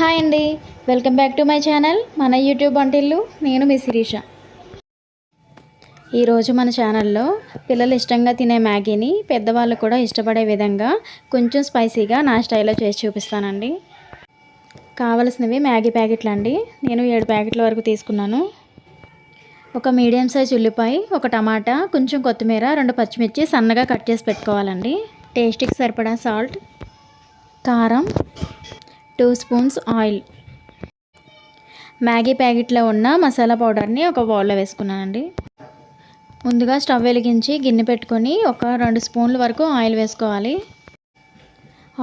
Hi అండి, welcome back to my channel మన YouTube వంటిల్లు. నేను మీ శిరీష. ఈరోజు మన ఛానల్లో పిల్లలు ఇష్టంగా తినే మ్యాగీని పెద్దవాళ్ళు కూడా ఇష్టపడే విధంగా కొంచెం స్పైసీగా నా స్టైల్లో చేసి చూపిస్తానండి. కావలసినవి మ్యాగీ ప్యాకెట్లు అండి. నేను 7 ప్యాకెట్ల వరకు తీసుకున్నాను. ఒక మీడియం సైజ్ ఉల్లిపాయ, ఒక టమాటా, కొంచెం కొత్తిమీర, 2 పచ్చిమిర్చి సన్నగా కట్ చేసి పెట్టుకోవాలండి. టేస్ట్కి సరిపడా సాల్ట్, కారం, 2 స్పూన్స్ ఆయిల్. మ్యాగీ ప్యాకెట్లో ఉన్న మసాలా పౌడర్ని ఒక బౌల్లో వేసుకున్నానండి. ముందుగా స్టవ్ వెలిగించి గిన్నె పెట్టుకొని ఒక 2 స్పూన్ల వరకు ఆయిల్ వేసుకోవాలి.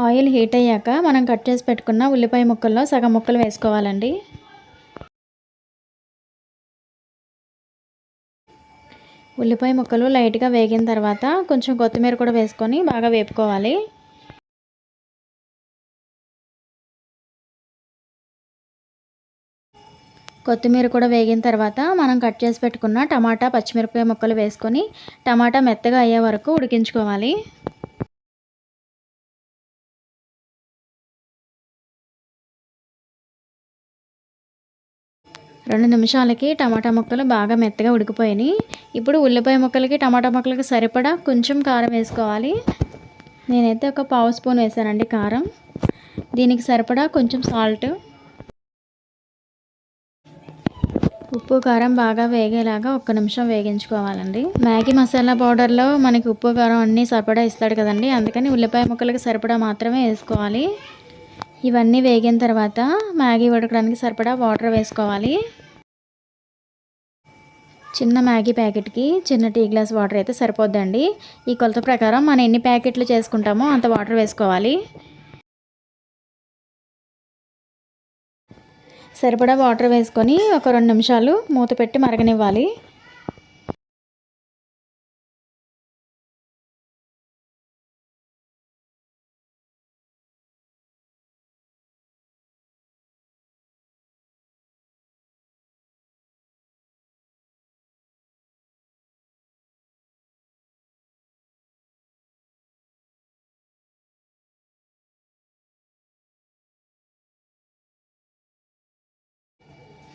ఆయిల్ హీట్ అయ్యాక మనం కట్ చేసి పెట్టుకున్న ఉల్లిపాయ ముక్కల్లో సగం ముక్కలు వేసుకోవాలండి. ఉల్లిపాయ ముక్కలు లైట్గా వేగిన తర్వాత కొంచెం కొత్తిమీర కూడా వేసుకొని బాగా వేపుకోవాలి. కొత్తిమీర కూడా వేగిన తర్వాత మనం కట్ చేసి పెట్టుకున్న టమాటా, పచ్చిమిరపకాయ ముక్కలు వేసుకొని టమాటా మెత్తగా అయ్యే వరకు ఉడికించుకోవాలి. రెండు నిమిషాలకి టమాటా ముక్కలు బాగా మెత్తగా ఉడికిపోయినాయి. ఇప్పుడు ఉల్లిపాయ ముక్కలకి టమాటా ముక్కలకి సరిపడా కొంచెం కారం వేసుకోవాలి. నేనైతే ఒక 1/2 స్పూన్ వేసానండి కారం. దీనికి సరిపడా కొంచెం సాల్ట్, ఉప్పు, కారం బాగా వేగేలాగా 1 నిమిషం వేగించుకోవాలండి. మ్యాగీ మసాలా పౌడర్లో మనకి ఉప్పు, కారం అన్నీ సరిపడా ఇస్తాడు కదండి, అందుకని ఉల్లిపాయ ముక్కలకి సరిపడా మాత్రమే వేసుకోవాలి. ఇవన్నీ వేగిన తర్వాత మ్యాగీ ఉడకడానికి సరిపడా వాటర్ వేసుకోవాలి. చిన్న మ్యాగీ ప్యాకెట్కి చిన్న టీ గ్లాస్ వాటర్ అయితే సరిపోద్దండి. ఈ కొలత ప్రకారం మనం ఎన్ని ప్యాకెట్లు చేసుకుంటామో అంత వాటర్ వేసుకోవాలి. సరిపడా వాటర్ వేసుకొని ఒక 2 నిమిషాలు మూత పెట్టి మరగనివ్వాలి.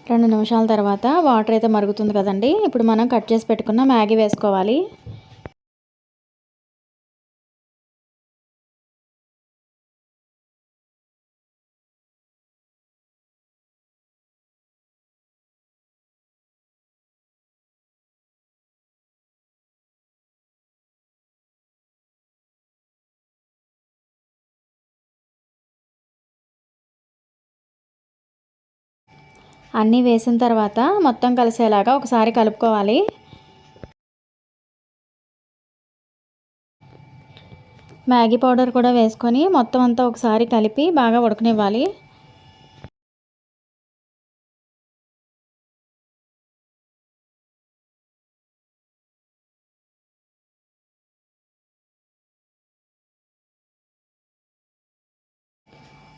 రెండు నిమిషాల తర్వాత వాటర్ అయితే మరుగుతుంది కదండి. ఇప్పుడు మనం కట్ చేసి పెట్టుకున్న మ్యాగీ వేసుకోవాలి. అన్నీ వేసిన తర్వాత మొత్తం కలిసేలాగా ఒకసారి కలుపుకోవాలి. మ్యాగీ పౌడర్ కూడా వేసుకొని మొత్తం అంతా ఒకసారి కలిపి బాగా ఉడకనివ్వాలి.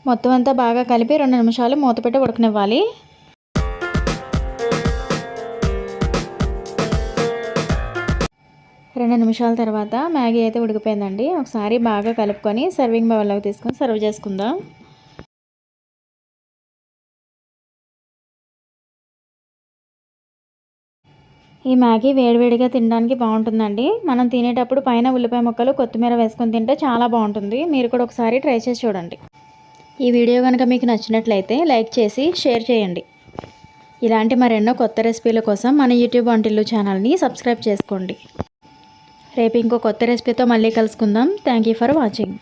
మొత్తం అంతా బాగా కలిపి 2 నిమిషాలు మూత పెట్టి ఉడకనివ్వాలి. 2 నిమిషాల తర్వాత మ్యాగీ అయితే ఉడికిపోయిందండి. ఒకసారి బాగా కలుపుకొని సర్వింగ్ బౌల్లోకి తీసుకొని సర్వ్ చేసుకుందాం. ఈ మ్యాగీ వేడివేడిగా తినడానికి బాగుంటుందండి. మనం తినేటప్పుడు పైన ఉల్లిపాయ ముక్కలు, కొత్తిమీర వేసుకొని తింటే చాలా బాగుంటుంది. మీరు కూడా ఒకసారి ట్రై చేసి చూడండి. ఈ వీడియో కనుక మీకు నచ్చినట్లయితే లైక్ చేసి షేర్ చేయండి. ఇలాంటి మరెన్నో కొత్త రెసిపీల కోసం మన యూట్యూబ్ వంటిల్లు ఛానల్ని సబ్స్క్రైబ్ చేసుకోండి. రేపు ఇంకో కొత్త రెసిపీతో మళ్ళీ కలుసుకుందాం. Thank you for watching.